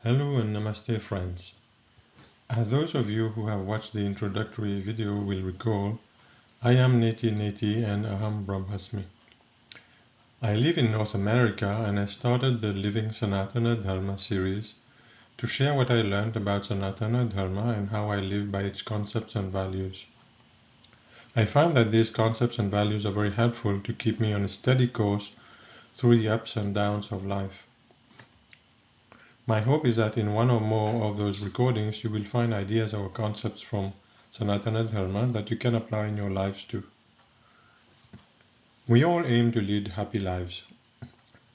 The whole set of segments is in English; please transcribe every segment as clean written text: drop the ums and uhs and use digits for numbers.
Hello and Namaste friends. As those of you who have watched the introductory video will recall, I am Neti and Aham Brahmasmi. I live in North America and I started the Living Sanatana Dharma series to share what I learned about Sanatana Dharma and how I live by its concepts and values. I find that these concepts and values are very helpful to keep me on a steady course through the ups and downs of life. My hope is that in one or more of those recordings you will find ideas or concepts from Sanatana Dharma that you can apply in your lives too. We all aim to lead happy lives.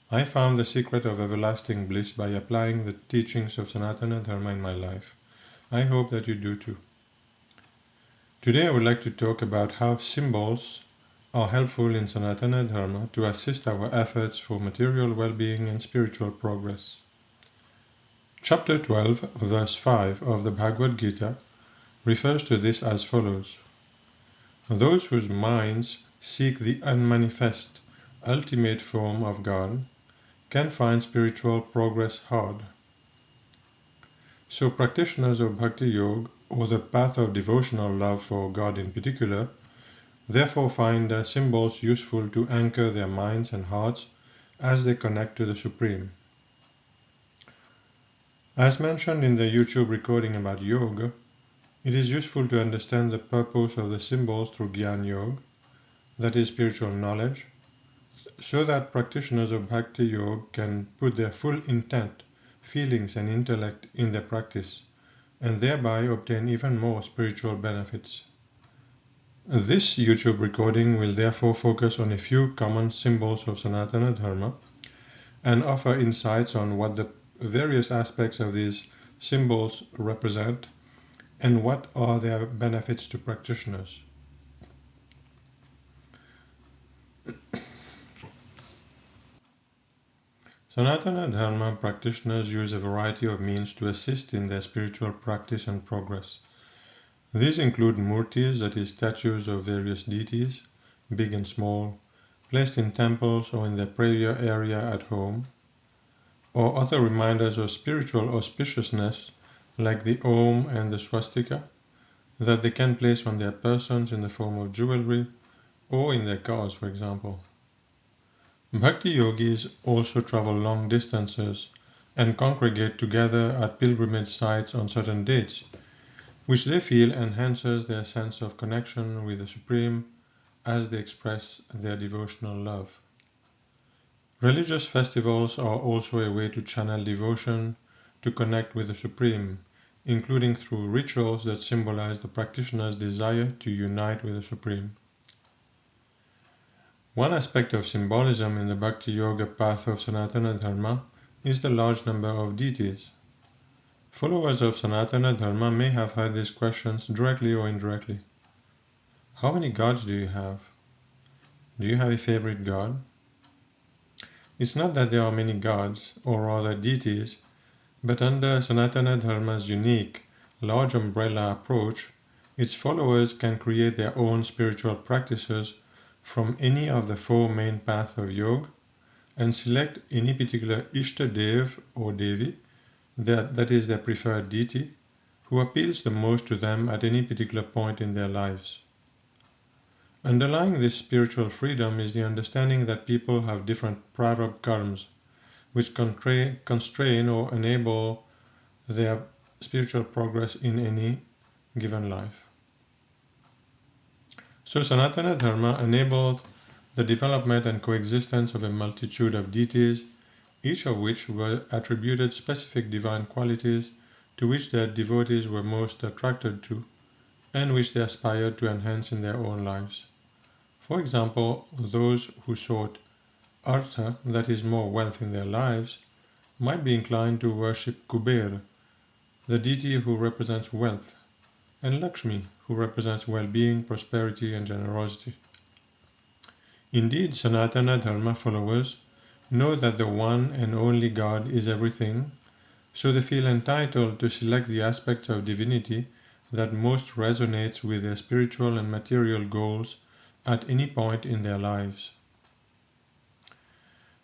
I found the secret of everlasting bliss by applying the teachings of Sanatana Dharma in my life. I hope that you do too. Today I would like to talk about how symbols are helpful in Sanatana Dharma to assist our efforts for material well-being and spiritual progress. Chapter 12, verse 5 of the Bhagavad Gita refers to this as follows. Those whose minds seek the unmanifest, ultimate form of God can find spiritual progress hard. So practitioners of Bhakti Yoga, or the path of devotional love for God in particular, therefore find symbols useful to anchor their minds and hearts as they connect to the Supreme. As mentioned in the YouTube recording about yoga, it is useful to understand the purpose of the symbols through Gyan Yoga, that is spiritual knowledge, so that practitioners of Bhakti Yoga can put their full intent, feelings and intellect in their practice, and thereby obtain even more spiritual benefits. This YouTube recording will therefore focus on a few common symbols of Sanatana Dharma and offer insights on what the various aspects of these symbols represent and what are their benefits to practitioners. Sanatana Dharma practitioners use a variety of means to assist in their spiritual practice and progress. These include murtis, that is, statues of various deities, big and small, placed in temples or in their prayer area at home, or other reminders of spiritual auspiciousness like the Om and the Swastika that they can place on their persons in the form of jewelry or in their cars, for example. Bhakti yogis also travel long distances and congregate together at pilgrimage sites on certain dates, which they feel enhances their sense of connection with the Supreme as they express their devotional love. Religious festivals are also a way to channel devotion, to connect with the Supreme, including through rituals that symbolize the practitioner's desire to unite with the Supreme. One aspect of symbolism in the Bhakti Yoga path of Sanatana Dharma is the large number of deities. Followers of Sanatana Dharma may have heard these questions directly or indirectly. How many gods do you have? Do you have a favorite god? It's not that there are many gods, or rather deities, but under Sanatana Dharma's unique, large umbrella approach, its followers can create their own spiritual practices from any of the four main paths of yoga and select any particular Ishtadev or Devi, that is their preferred deity, who appeals the most to them at any particular point in their lives. Underlying this spiritual freedom is the understanding that people have different prarabdha karmas, which constrain or enable their spiritual progress in any given life. So Sanatana Dharma enabled the development and coexistence of a multitude of deities, each of which were attributed specific divine qualities to which their devotees were most attracted to, and which they aspired to enhance in their own lives. For example, those who sought Artha, that is more wealth in their lives, might be inclined to worship Kubera, the deity who represents wealth, and Lakshmi, who represents well-being, prosperity, and generosity. Indeed, Sanatana Dharma followers know that the one and only God is everything, so they feel entitled to select the aspects of divinity that most resonates with their spiritual and material goals at any point in their lives.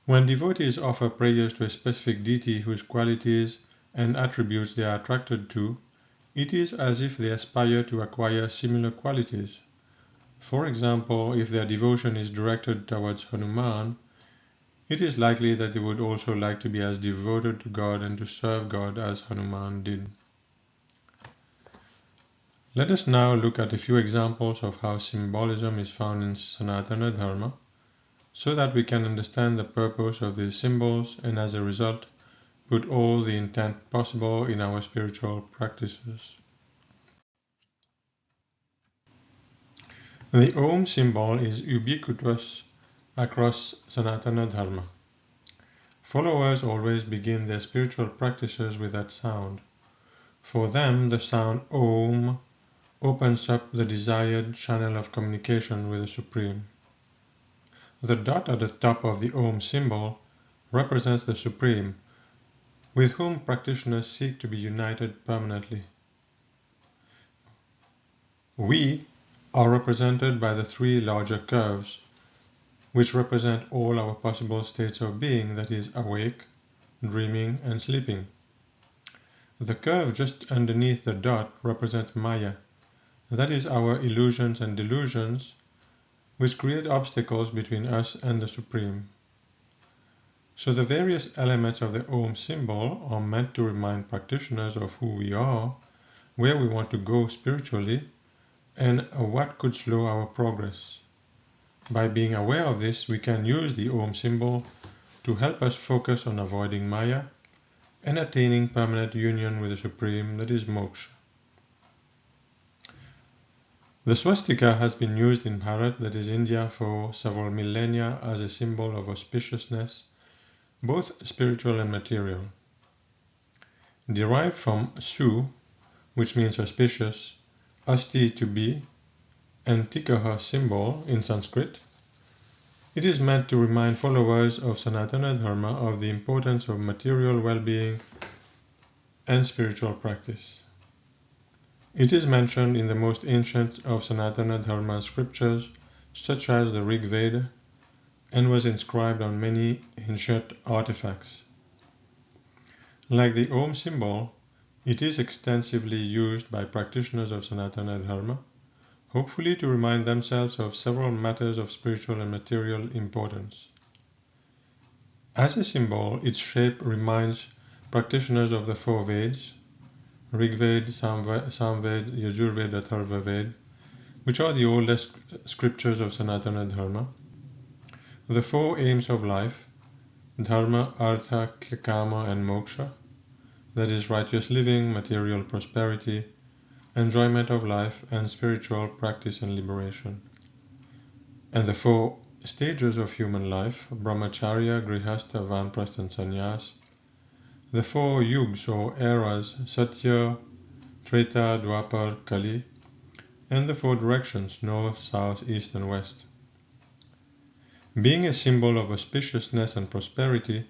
When devotees offer prayers to a specific deity whose qualities and attributes they are attracted to, it is as if they aspire to acquire similar qualities. For example, if their devotion is directed towards Hanuman, it is likely that they would also like to be as devoted to God and to serve God as Hanuman did. Let us now look at a few examples of how symbolism is found in Sanatana Dharma, so that we can understand the purpose of these symbols and as a result put all the intent possible in our spiritual practices. The Om symbol is ubiquitous across Sanatana Dharma. Followers always begin their spiritual practices with that sound. For them, the sound Om opens up the desired channel of communication with the Supreme. The dot at the top of the Om symbol represents the Supreme, with whom practitioners seek to be united permanently. We are represented by the three larger curves, which represent all our possible states of being, that is, awake, dreaming, and sleeping. The curve just underneath the dot represents Maya, that is, our illusions and delusions, which create obstacles between us and the Supreme. So the various elements of the Om symbol are meant to remind practitioners of who we are, where we want to go spiritually, and what could slow our progress. By being aware of this, we can use the Om symbol to help us focus on avoiding Maya and attaining permanent union with the Supreme, that is moksha. The swastika has been used in Bharat, that is India, for several millennia as a symbol of auspiciousness, both spiritual and material. Derived from su, which means auspicious, asti to be, and tikaha symbol in Sanskrit, it is meant to remind followers of Sanatana Dharma of the importance of material well-being and spiritual practice. It is mentioned in the most ancient of Sanatana Dharma scriptures, such as the Rig Veda, and was inscribed on many ancient artifacts. Like the Om symbol, it is extensively used by practitioners of Sanatana Dharma, hopefully to remind themselves of several matters of spiritual and material importance. As a symbol, its shape reminds practitioners of the four Vedas, Rig Veda, Samveda, Yajurveda, Atharva Veda, which are the oldest scriptures of Sanatana Dharma. The four aims of life, Dharma, Artha, Kama, and Moksha, that is righteous living, material prosperity, enjoyment of life, and spiritual practice and liberation. And the four stages of human life, Brahmacharya, Grihastha, Vanprastha, and Sannyas. The four yugs or eras, Satya, Treta, Dwapar, Kali, and the four directions, north, south, east, and west. Being a symbol of auspiciousness and prosperity,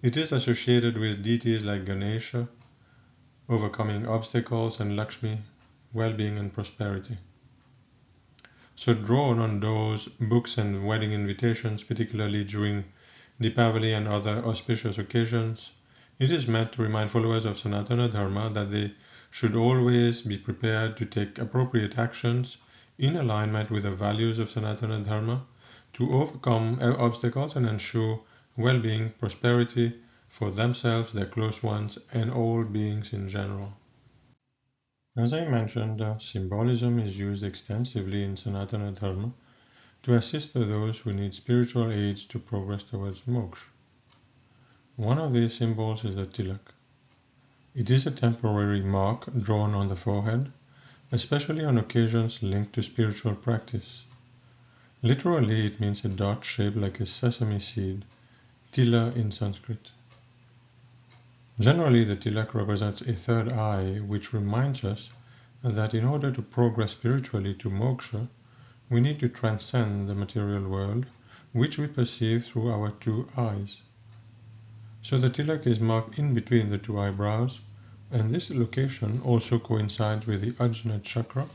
it is associated with deities like Ganesha, overcoming obstacles, and Lakshmi, well-being and prosperity. So drawn on doors, books, and wedding invitations, particularly during Deepavali and other auspicious occasions, it is meant to remind followers of Sanatana Dharma that they should always be prepared to take appropriate actions in alignment with the values of Sanatana Dharma to overcome obstacles and ensure well-being, prosperity for themselves, their close ones, and all beings in general. As I mentioned, symbolism is used extensively in Sanatana Dharma to assist those who need spiritual aids to progress towards moksha. One of these symbols is the tilak. It is a temporary mark drawn on the forehead, especially on occasions linked to spiritual practice. Literally, it means a dot shaped like a sesame seed, tila in Sanskrit. Generally, the tilak represents a third eye, which reminds us that in order to progress spiritually to moksha, we need to transcend the material world, which we perceive through our two eyes. So the tilak is marked in between the two eyebrows, and this location also coincides with the Ajna chakra,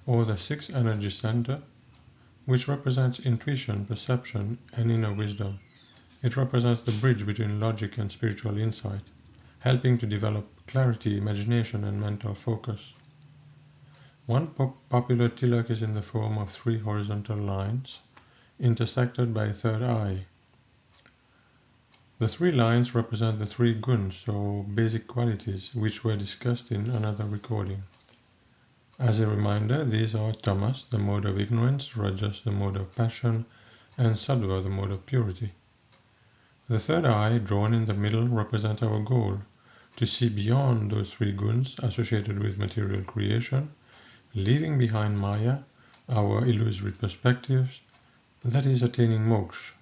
or the sixth energy center, which represents intuition, perception, and inner wisdom. It represents the bridge between logic and spiritual insight. helping to develop clarity, imagination, and mental focus. One popular tilak is in the form of 3 horizontal lines, intersected by a third eye. The 3 lines represent the 3 guns, or basic qualities, which were discussed in another recording. As a reminder, these are tamas, the mode of ignorance, rajas, the mode of passion, and sattva, the mode of purity. The third eye, drawn in the middle, represents our goal, to see beyond those 3 guns associated with material creation, leaving behind maya, our illusory perspectives, that is attaining moksha,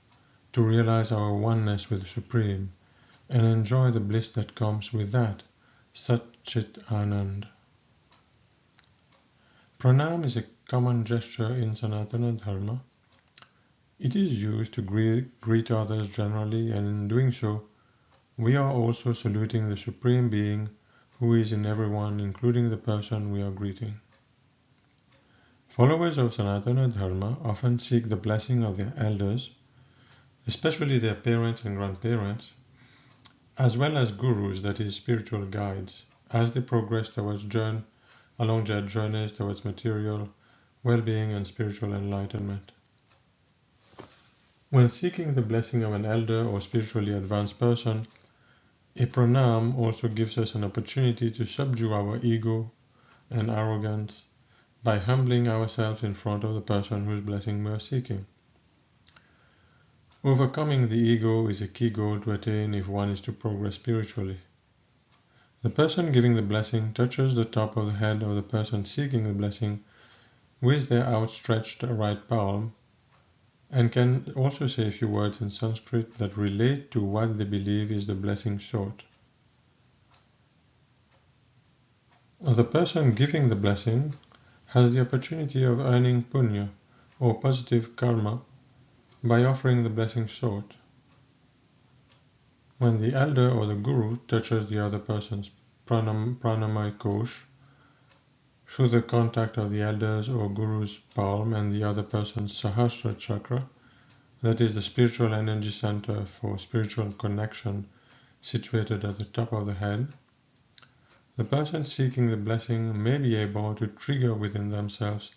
to realize our oneness with the Supreme, and enjoy the bliss that comes with that, Sat Chit Anand. Pranam is a common gesture in Sanatana Dharma. It is used to greet others generally, and in doing so, we are also saluting the Supreme Being who is in everyone, including the person we are greeting. Followers of Sanatana Dharma often seek the blessing of their elders, especially their parents and grandparents, as well as gurus, that is, spiritual guides, as they progress along their journeys towards material well-being and spiritual enlightenment. When seeking the blessing of an elder or spiritually advanced person, a pranam also gives us an opportunity to subdue our ego and arrogance by humbling ourselves in front of the person whose blessing we are seeking. Overcoming the ego is a key goal to attain if one is to progress spiritually. The person giving the blessing touches the top of the head of the person seeking the blessing with their outstretched right palm, and can also say a few words in Sanskrit that relate to what they believe is the blessing sought. The person giving the blessing has the opportunity of earning punya, or positive karma, by offering the blessing sought. When the elder or the guru touches the other person's pranamaya kosh through the contact of the elder's or guru's palm and the other person's sahasrara chakra, that is the spiritual energy center for spiritual connection situated at the top of the head, the person seeking the blessing may be able to trigger within themselves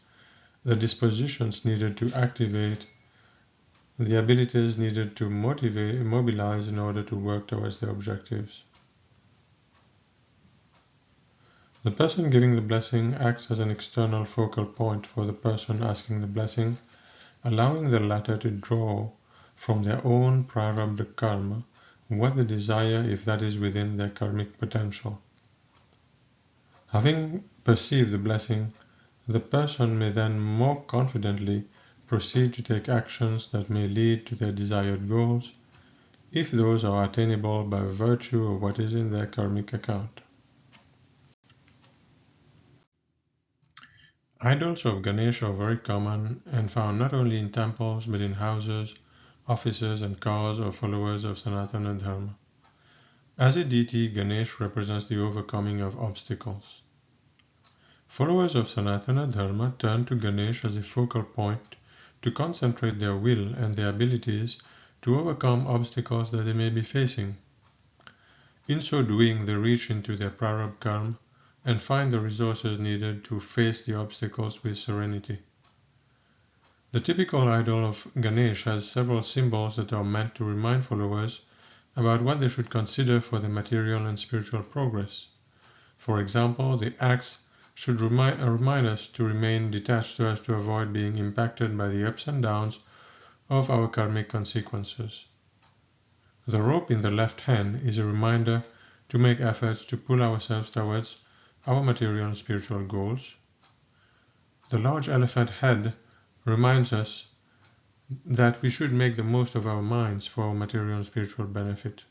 the dispositions needed to activate the abilities needed to mobilize in order to work towards their objectives. The person giving the blessing acts as an external focal point for the person asking the blessing, allowing the latter to draw from their own prarabdha karma what they desire if that is within their karmic potential. Having perceived the blessing, the person may then more confidently proceed to take actions that may lead to their desired goals, if those are attainable by virtue of what is in their karmic account. Idols of Ganesh are very common and found not only in temples but in houses, offices, and cars of followers of Sanatana Dharma. As a deity, Ganesh represents the overcoming of obstacles. Followers of Sanatana Dharma turn to Ganesh as a focal point to concentrate their will and their abilities to overcome obstacles that they may be facing. In so doing, they reach into their prarabdha karma and find the resources needed to face the obstacles with serenity. The typical idol of Ganesh has several symbols that are meant to remind followers about what they should consider for their material and spiritual progress. For example, the axe should remind us to remain detached so as to avoid being impacted by the ups and downs of our karmic consequences. The rope in the left hand is a reminder to make efforts to pull ourselves towards our material and spiritual goals. The large elephant head reminds us that we should make the most of our minds for our material and spiritual benefit.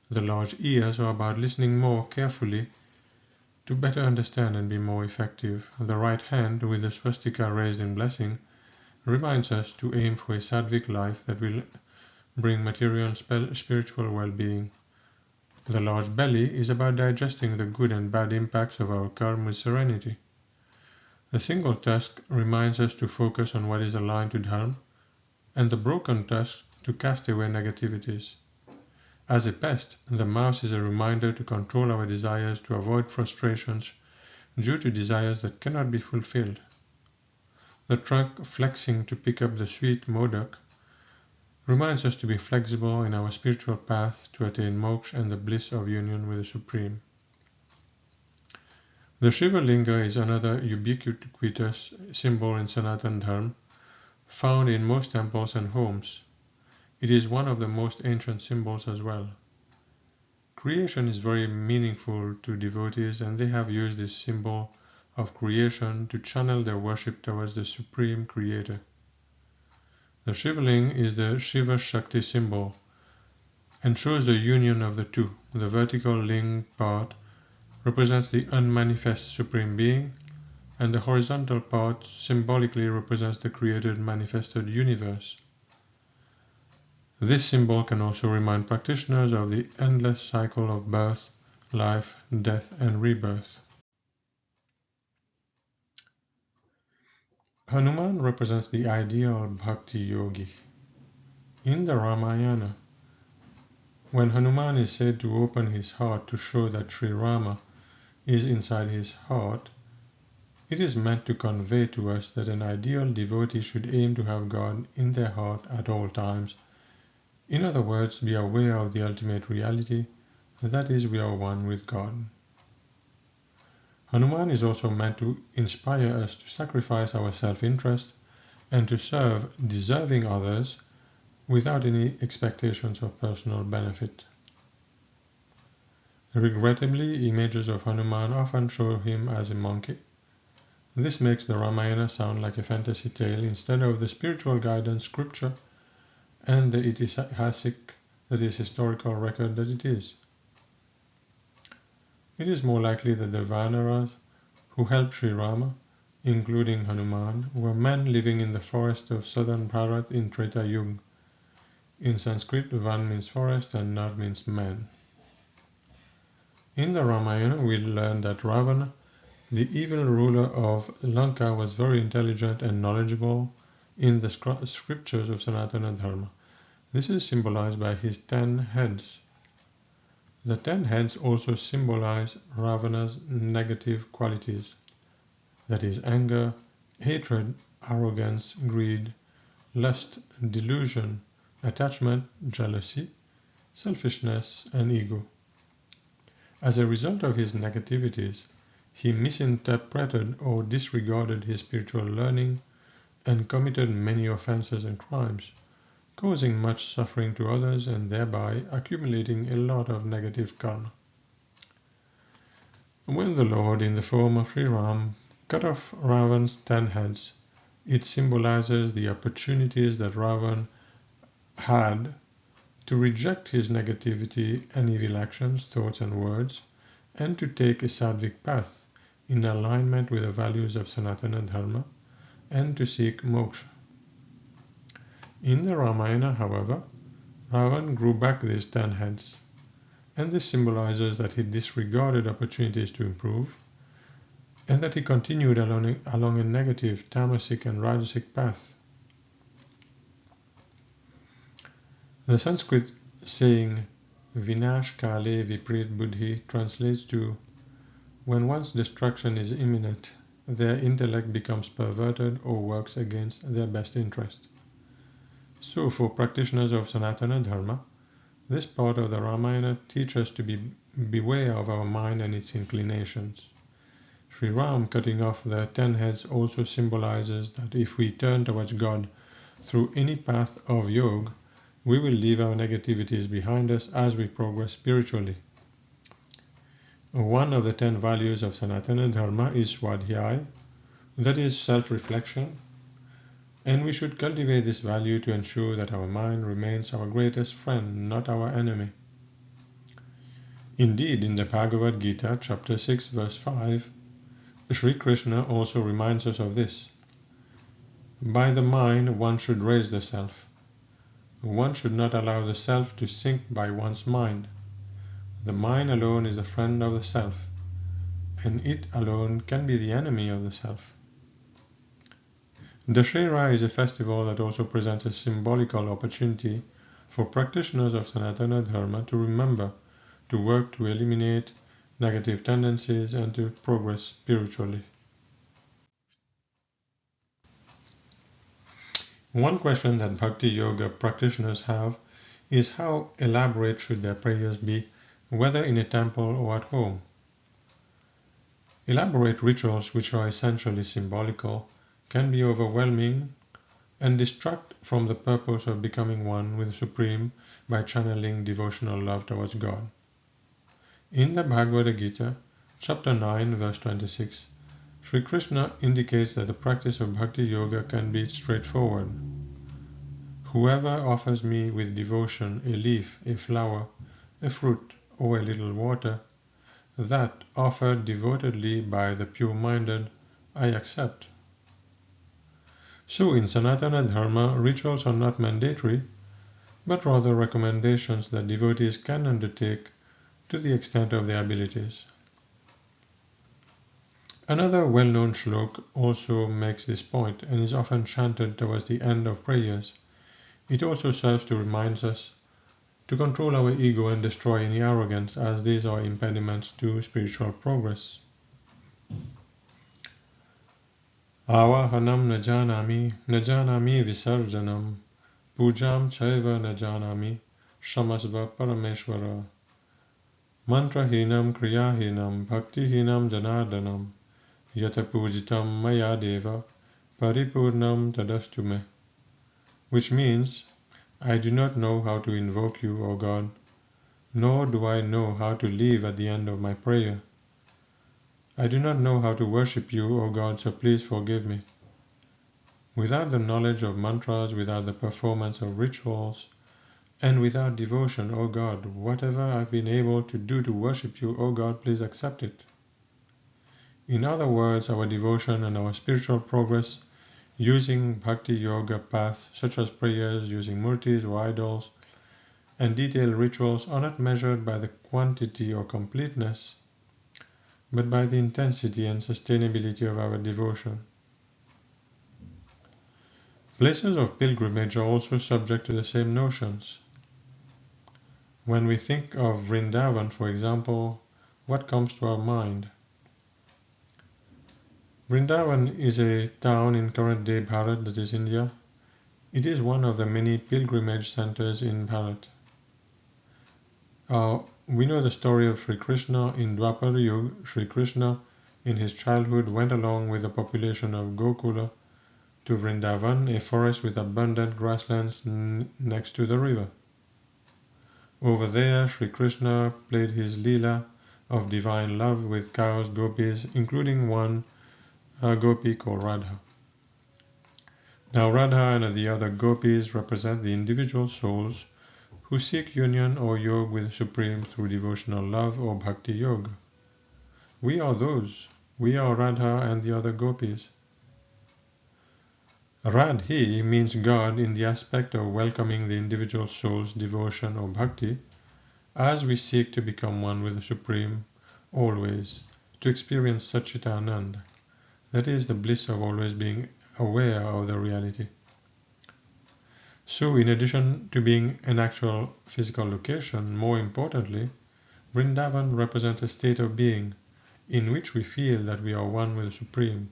The large ears are about listening more carefully to better understand and be more effective. The right hand, with the swastika raised in blessing, reminds us to aim for a sattvic life that will bring material and spiritual well-being. The large belly is about digesting the good and bad impacts of our karma with serenity. The single tusk reminds us to focus on what is aligned to dharma, and the broken tusk to cast away negativities. As a pest, the mouse is a reminder to control our desires to avoid frustrations due to desires that cannot be fulfilled. The trunk flexing to pick up the sweet modak reminds us to be flexible in our spiritual path to attain moksha and the bliss of union with the Supreme. The Shiva Linga is another ubiquitous symbol in Sanatana Dharma, found in most temples and homes. It is one of the most ancient symbols as well. Creation is very meaningful to devotees, and they have used this symbol of creation to channel their worship towards the Supreme Creator. The Shivaling is the Shiva Shakti symbol and shows the union of the two. The vertical ling part represents the unmanifest Supreme Being, and the horizontal part symbolically represents the created manifested universe. This symbol can also remind practitioners of the endless cycle of birth, life, death, and rebirth. Hanuman represents the ideal bhakti yogi. In the Ramayana, when Hanuman is said to open his heart to show that Sri Rama is inside his heart, it is meant to convey to us that an ideal devotee should aim to have God in their heart at all times. In other words, be aware of the ultimate reality, that is, we are one with God. Hanuman is also meant to inspire us to sacrifice our self-interest and to serve deserving others without any expectations of personal benefit. Regrettably, images of Hanuman often show him as a monkey. This makes the Ramayana sound like a fantasy tale instead of the spiritual guidance scripture and the itihasic, that is, historical record that it is. It is more likely that the Vanaras who helped Sri Rama, including Hanuman, were men living in the forest of southern Bharat in Treta Yuga. In Sanskrit, Van means forest and Nar means man. In the Ramayana, we learn that Ravana, the evil ruler of Lanka, was very intelligent and knowledgeable in the scriptures of Sanatana Dharma. This is symbolized by his 10 heads. The 10 heads also symbolize Ravana's negative qualities, that is, anger, hatred, arrogance, greed, lust, delusion, attachment, jealousy, selfishness, and ego. As a result of his negativities, he misinterpreted or disregarded his spiritual learning and committed many offenses and crimes, causing much suffering to others and thereby accumulating a lot of negative karma. When the Lord, in the form of Sri Ram, cut off Ravan's 10 heads, it symbolizes the opportunities that Ravan had to reject his negativity and evil actions, thoughts, and words, and to take a sattvic path in alignment with the values of Sanatana Dharma and to seek moksha. In the Ramayana, however, Ravan grew back these 10 heads, and this symbolizes that he disregarded opportunities to improve and that he continued along a negative tamasic and rajasic path. The Sanskrit saying Vinash Kale Viprit Buddhi translates to when one's destruction is imminent, their intellect becomes perverted or works against their best interest. So, for practitioners of Sanatana Dharma, this part of the Ramayana teaches us to beware of our mind and its inclinations. Sri Ram cutting off the 10 heads also symbolizes that if we turn towards God through any path of yoga, we will leave our negativities behind us as we progress spiritually. One of the 10 values of Sanatana Dharma is Swadhyaya, that is self-reflection, and we should cultivate this value to ensure that our mind remains our greatest friend, not our enemy. Indeed, in the Bhagavad Gita, chapter 6, verse 5, Sri Krishna also reminds us of this. By the mind, one should raise the self. One should not allow the self to sink by one's mind. The mind alone is the friend of the self, and it alone can be the enemy of the self. Dussehra is a festival that also presents a symbolical opportunity for practitioners of Sanatana Dharma to remember to work to eliminate negative tendencies and to progress spiritually. One question that Bhakti Yoga practitioners have is how elaborate should their prayers be, whether in a temple or at home. Elaborate rituals, which are essentially symbolical, can be overwhelming and distract from the purpose of becoming one with the Supreme by channeling devotional love towards God. In the Bhagavad Gita, chapter 9, verse 26, Sri Krishna indicates that the practice of Bhakti Yoga can be straightforward. Whoever offers me with devotion a leaf, a flower, a fruit, or a little water, that offered devotedly by the pure-minded, I accept. So in Sanatana Dharma, rituals are not mandatory, but rather recommendations that devotees can undertake to the extent of their abilities. Another well-known shlok also makes this point and is often chanted towards the end of prayers. It also serves to remind us to control our ego and destroy any arrogance, as these are impediments to spiritual progress. Avahanam najanami visarjanam pujam chaiva najanami shamasva parameshvara mantrahinam kriyahinam bhaktihinam janardanam yata pujitam maya deva paripurnam tadastu me, which means, I do not know how to invoke you, O God, nor do I know how to live at the end of my prayer. I do not know how to worship you, O God, so please forgive me. Without the knowledge of mantras, without the performance of rituals, and without devotion, O God, whatever I've been able to do to worship you, O God, please accept it. In other words, our devotion and our spiritual progress using Bhakti Yoga paths such as prayers using murtis or idols and detailed rituals are not measured by the quantity or completeness, but by the intensity and sustainability of our devotion. Places of pilgrimage are also subject to the same notions. When we think of Vrindavan, for example, what comes to our mind? Vrindavan is a town in current-day Bharat, that is India. It is one of the many pilgrimage centers in Bharat. We know the story of Sri Krishna in Dwapara Yuga. Sri Krishna, in his childhood, went along with the population of Gokula to Vrindavan, a forest with abundant grasslands next to the river. Over there, Sri Krishna played his Leela of divine love with cows, gopis, including one gopi called Radha. Now Radha and the other gopis represent the individual souls who seek union or yoga with the Supreme through devotional love or bhakti yoga. We are those. We are Radha and the other gopis. Radhi means God in the aspect of welcoming the individual soul's devotion or bhakti as we seek to become one with the Supreme always, to experience Satchitananda. That is the bliss of always being aware of the reality. So in addition to being an actual physical location, more importantly, Vrindavan represents a state of being in which we feel that we are one with the Supreme.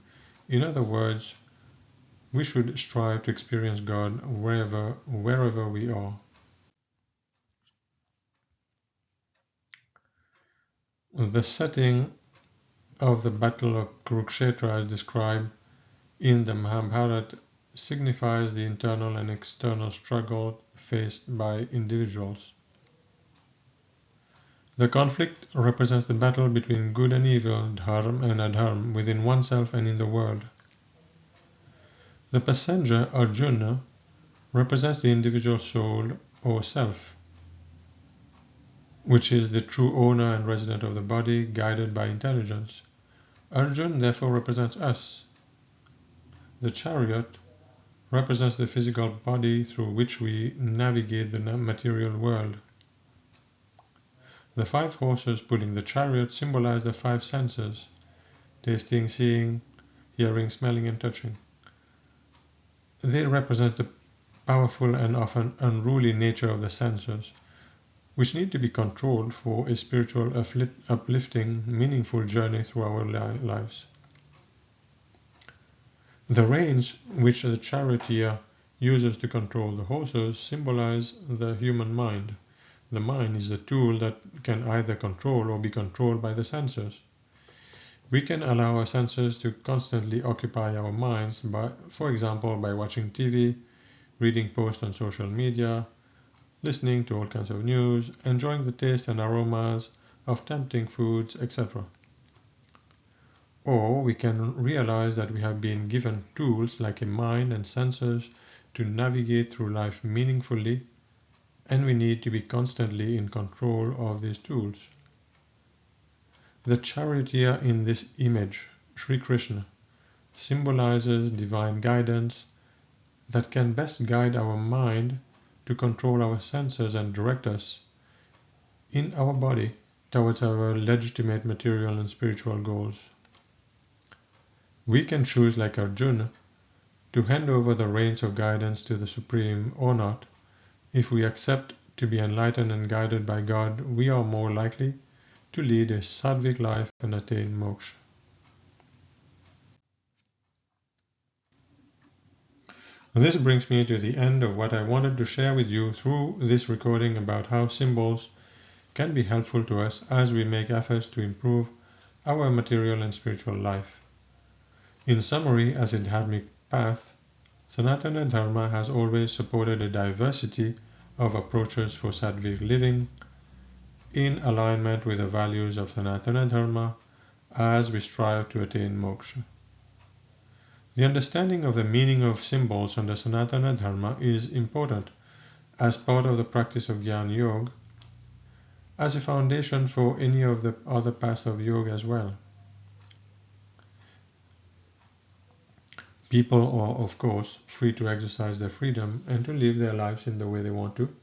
In other words, we should strive to experience God wherever we are. The setting of the battle of Kurukshetra as described in the Mahabharata signifies the internal and external struggle faced by individuals. The conflict represents the battle between good and evil, dharma and adharma, within oneself and in the world. The passenger, Arjuna, represents the individual soul or self, which is the true owner and resident of the body, guided by intelligence. Arjuna therefore represents us. The chariot represents the physical body through which we navigate the material world. The 5 horses pulling the chariot symbolize the 5 senses: tasting, seeing, hearing, smelling, and touching. They represent the powerful and often unruly nature of the senses, which need to be controlled for a spiritual, uplifting, meaningful journey through our lives. The reins which the charioteer uses to control the horses symbolize the human mind. The mind is a tool that can either control or be controlled by the senses. We can allow our senses to constantly occupy our minds, for example, by watching TV, reading posts on social media, listening to all kinds of news, enjoying the taste and aromas of tempting foods, etc. Or we can realize that we have been given tools like a mind and senses to navigate through life meaningfully, and we need to be constantly in control of these tools. The charioteer in this image, Sri Krishna, symbolizes divine guidance that can best guide our mind to control our senses and direct us in our body towards our legitimate material and spiritual goals. We can choose, like Arjuna, to hand over the reins of guidance to the Supreme or not. If we accept to be enlightened and guided by God, we are more likely to lead a sattvic life and attain moksha. This brings me to the end of what I wanted to share with you through this recording about how symbols can be helpful to us as we make efforts to improve our material and spiritual life. In summary, as a dharmic path, Sanatana Dharma has always supported a diversity of approaches for sattvic living in alignment with the values of Sanatana Dharma as we strive to attain moksha. The understanding of the meaning of symbols under Sanatana Dharma is important as part of the practice of Jnana Yoga, as a foundation for any of the other paths of yoga as well. People are, of course, free to exercise their freedom and to live their lives in the way they want to,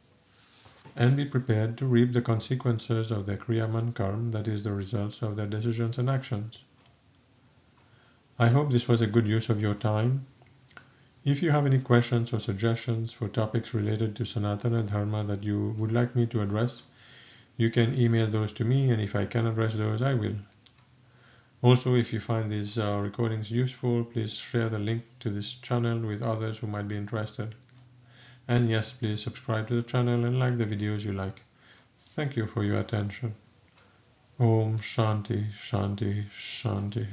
and be prepared to reap the consequences of their kriyaman karma, that is, the results of their decisions and actions. I hope this was a good use of your time. If you have any questions or suggestions for topics related to Sanatana Dharma that you would like me to address, you can email those to me, and if I can address those, I will. Also, if you find these recordings useful, please share the link to this channel with others who might be interested. And yes, please subscribe to the channel and like the videos you like. Thank you for your attention. Om Shanti Shanti Shanti.